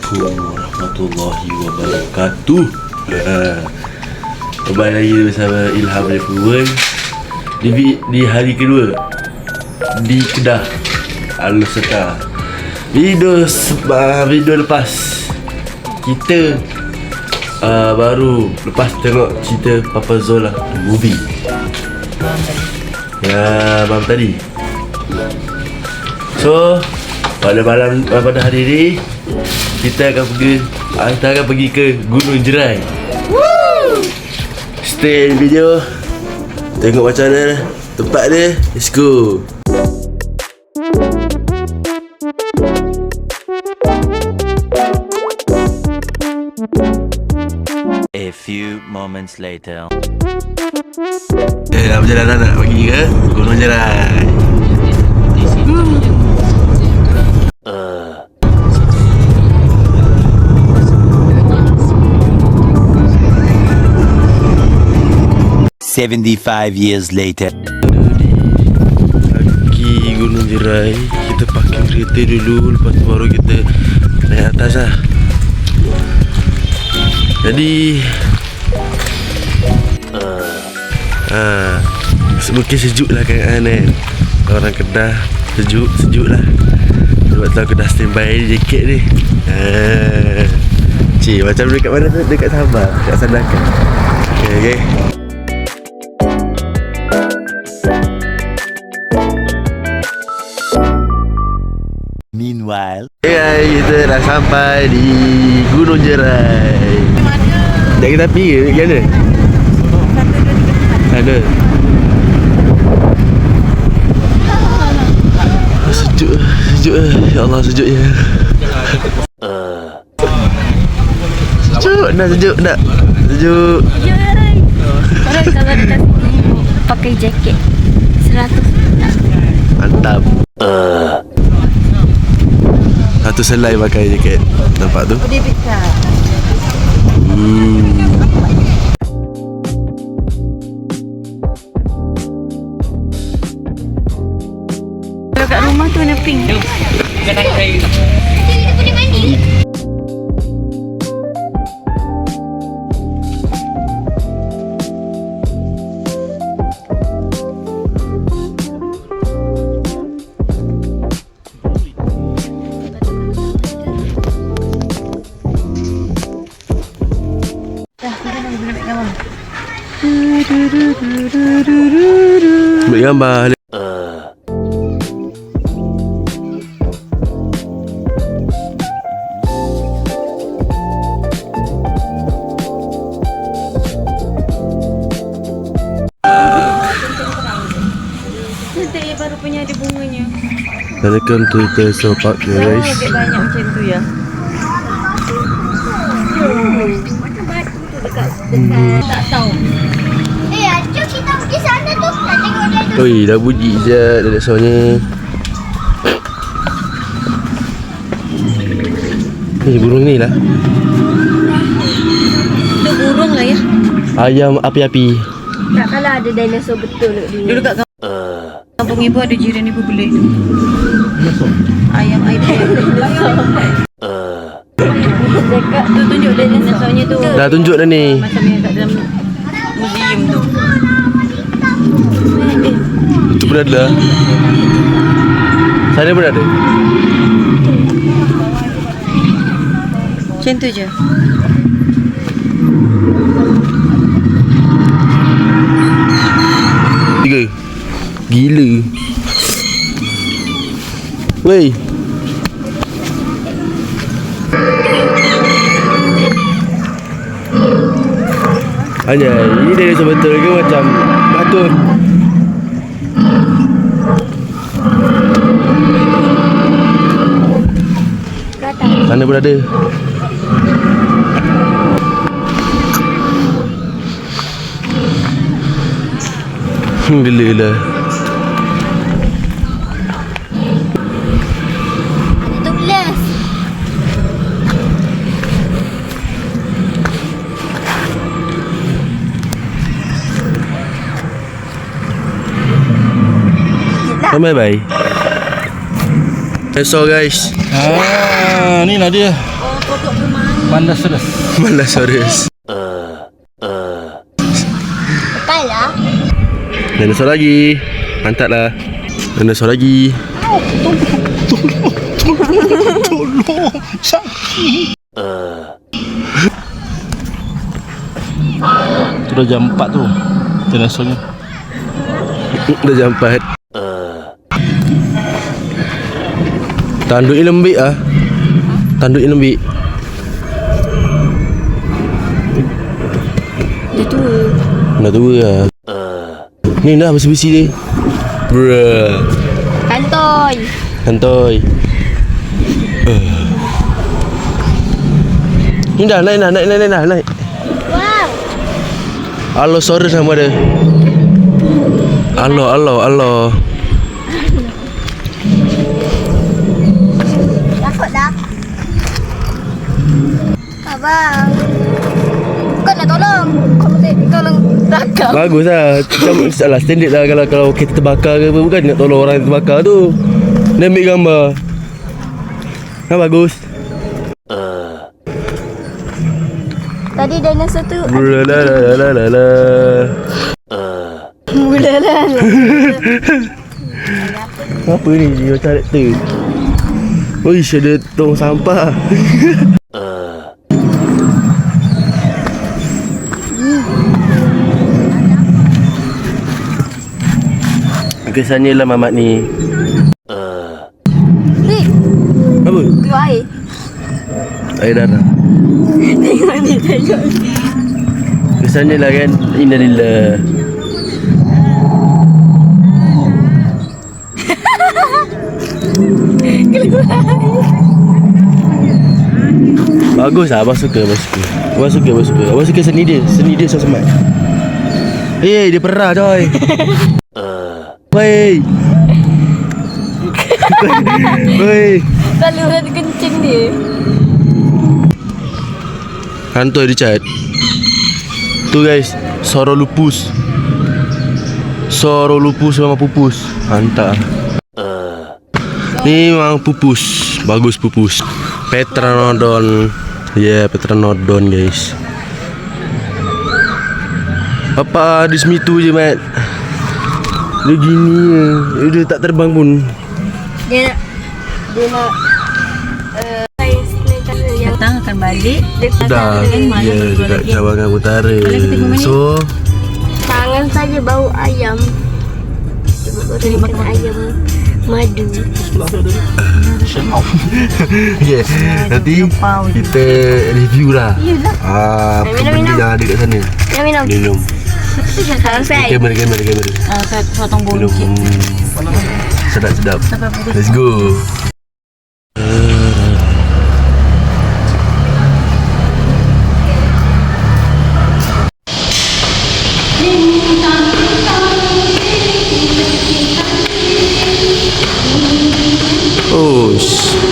Assalamualaikum warahmatullahi wabarakatuh. Kembali lagi bersama Ilham dari Full di hari kedua di Kedah Al-Serta. Video lepas kita baru lepas tengok cerita Papa Zola The Movie ya malam tadi. So pada hari ini kita akan pergi ke Gunung Jerai. Stay in video, tengok macam mana tempat dia. Let's go. A few moments later. Dah berjalan nak pergi ke Gunung Jerai. 75 years later. Pergi Gunung Jerai, kita parking kereta dulu, lepas tu baru kita naik atas lah. Jadi mungkin sejuk lah kan. Orang Kedah sejuk lah. Sebab tu aku dah standby jaket ni. Cik, macam dekat mana tu? Dekat Sabah, dekat Sandakan. Okay. Meanwhile, kita dah sampai di Gunung Jerai. Nak kita pergi ke mana? Sana. Sejuk. Ya Allah, sejuk ya. Sejuk nak. Sejuk Rai. Orang kalau dekat sini pakai jaket 100. Mantap. Satu selai pakai jaket. Nampak tu? Dia besar. Kalau kat rumah tu warna pink. Dia boleh mandi. Ambil gambar. Dia baru punya ada bunganya. Welcome to Tesla Park guys. Agak banyak macam tu ya. Macam batu tu dekat tak tahu. Jom kita pergi sana tu. Nak tengok dia tu. Oi, dah bunyi je dari soalnya. Ni burung ni lah. Tu burung lah ya. Ayam api-api. Tak kalah ada dinosaur betul dia. Dulu kat kampung ibu ada jiran ibu beli tu. Ayam dekat tu tunjuk dinosaurnya tu. Dah tunjuk dah ni. Macam yang kat dalam museum tu. Itu pun ada. Sana pun ada. Macam tu je. Tiga. Gila. Wey. Hanya ini dari sebetul ke macam batur. Sana pun ada. Gila lah. Tulis. Bye. So guys. Ni lah dia. Oh, fokus Mandasaurus. Mandasaurus. Betul lah. Dinosaur lagi. Mantap lah. Dinosaur lagi. Tolong. Sakit. Tu dah jam 4 tu. Dinosaurnya. Dah jam 4. Tanduknya lembik ah. Tanduknya lembik. Dia tua. Dah tua lah. Ni dah besi-besi dia. Bruh. Kantoi. Kantoi. Ni dah naik. Wow. Allosaurus nama dia. Allah. Takut dah. Abang. Kau nak tolong. Kau mesti tolong rakam. Bagus lah. Macam salah standard lah kalau kereta terbakar ke apa. Bukan nak tolong orang yang terbakar tu. Dia ambil gambar. Kan bagus. Tadi dinosaur tu Bulalalala. Apa ni macam karakter? Uish, ada tong sampah. Kesannya lah mamat ni. Ni, Apa? tu air. Air darah. Tengok ni. Kesannya lah kan. Innalillah. Bagus lah, abang suka. Abang suka seni dia semat. Hey, dia perah coy. Wey. Wey. Selalu ada kencing dia. Kantoi dia cat. Tu guys, Saurolophus sama pupus. Mantap. Ni memang pupus. Bagus pupus. Pteranodon. Pteranodon guys. Apa di semitu je mat. Dia gini je. Dia tak terbang pun. Dia nak yang datang akan balik. Dah. Ya, dekat Cawangan Utara. So, tangan saja bau ayam. Cuba makan ayam madu. yeah. Nanti kita review lah. Benda yang ada kat sana. Minum. Selesai. Kamera. Potong bulu Minum. Sedap. Let's go. Oh,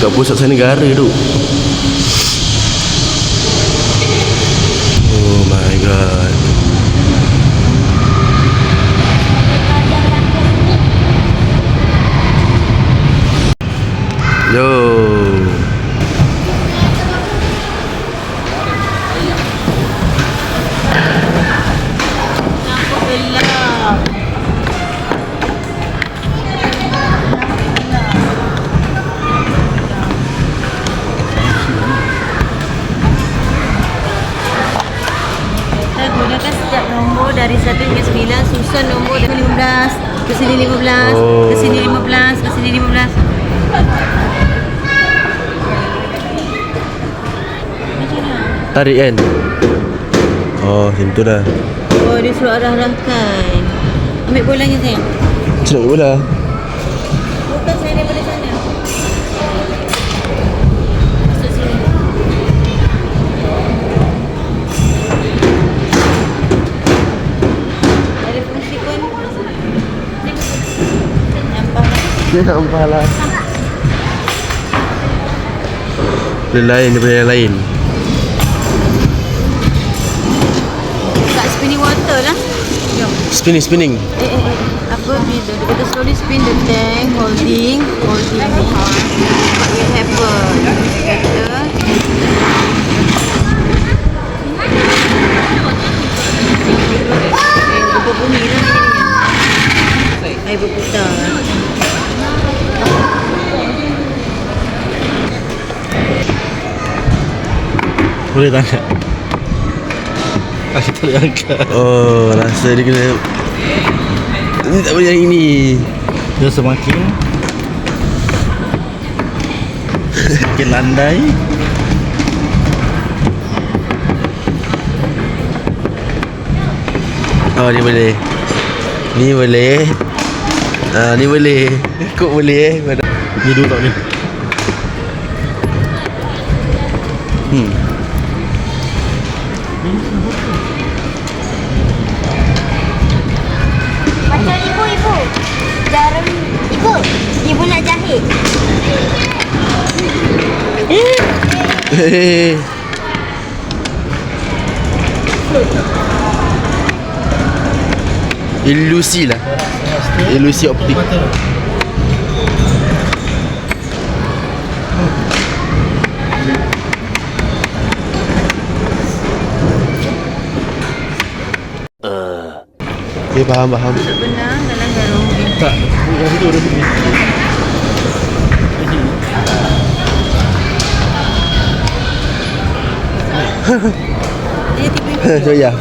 kat pusat sana negara tu. Oh my god. Yo. Gunakan setiap nombor dari 1 hingga 9. Susun nombor dari 15 ke sini 15 ke sini 15 ke sini 15. Tarik kan? Oh, macam tu dah. Oh, dia suruh arah-arahkan. Ambil bolanya sayang. Macam nak bola? Bukan saya daripada sana. Masuk sini. Ada fungsi pun. Nampak tak? Dia nampak lah. Dia lain daripada yang lain. Kat spinning water lah. Jom. Spinning. Apa dia tu? Dia kata slowly spin the tank, holding ni. But you have a kata Boleh tangkap. Aku tak boleh angkat. Oh, rasa dia kena. Ni tak boleh yang ini. Dia semakin landai. Oh, ni boleh. Ni boleh. Ni boleh. Kok boleh Ni dulu tak boleh. Macam ibu. Garam ibu. Ibu nak jahit. Hehehe. Ilusi lah. Ilusi optik. Okay, faham. Benang dalam jarum. Tak. Yang itu dah sini. Dia tiba-tiba. So ya.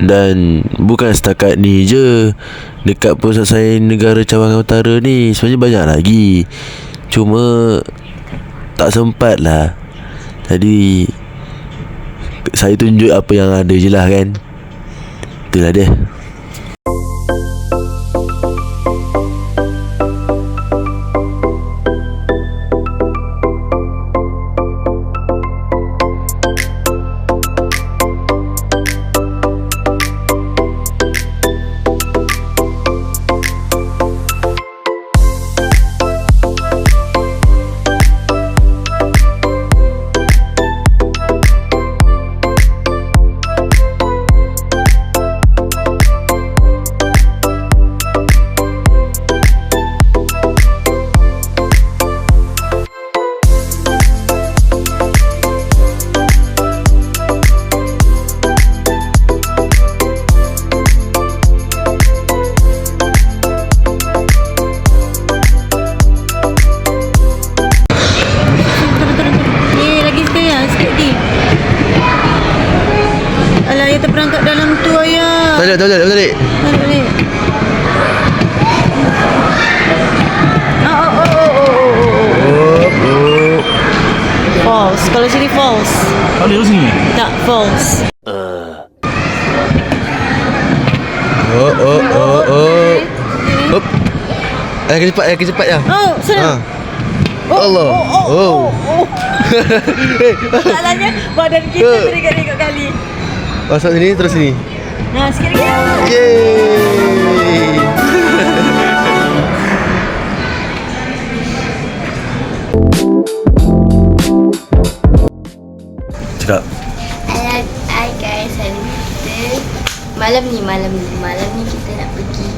Dan bukan setakat ni je, dekat pusat sains negara Cawangan Utara ni sebenarnya banyak lagi. Cuma tak sempat lah. Jadi saya tunjuk apa yang ada je lah kan. Itulah dia. Alah, dia terperangkap dalam tu ayah. Tarik. Tarik. False. Kalau sini false. Tak boleh sini. Tak, false. Hop. Cepat ya. Oh, sana. Allah. Masalahnya badan kita terikat-terikat kali. Masuk sini terus sini. Nah, sikit lagi. Yeay. Cakap. Hai guys, hari ni kita malam ni kita nak pergi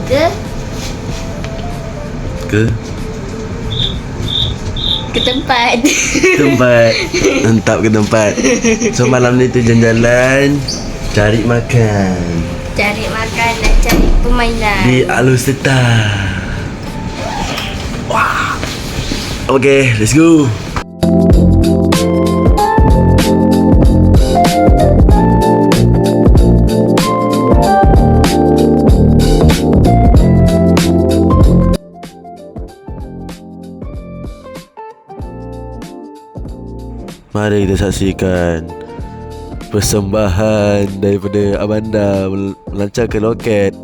ke tempat. Entap ke tempat. So malam ni tu jalan-jalan, cari makan nak cari permainan. di Alusteta. Wah. Okay, let's go. Mari kita saksikan persembahan daripada Amanda melancarkan roket.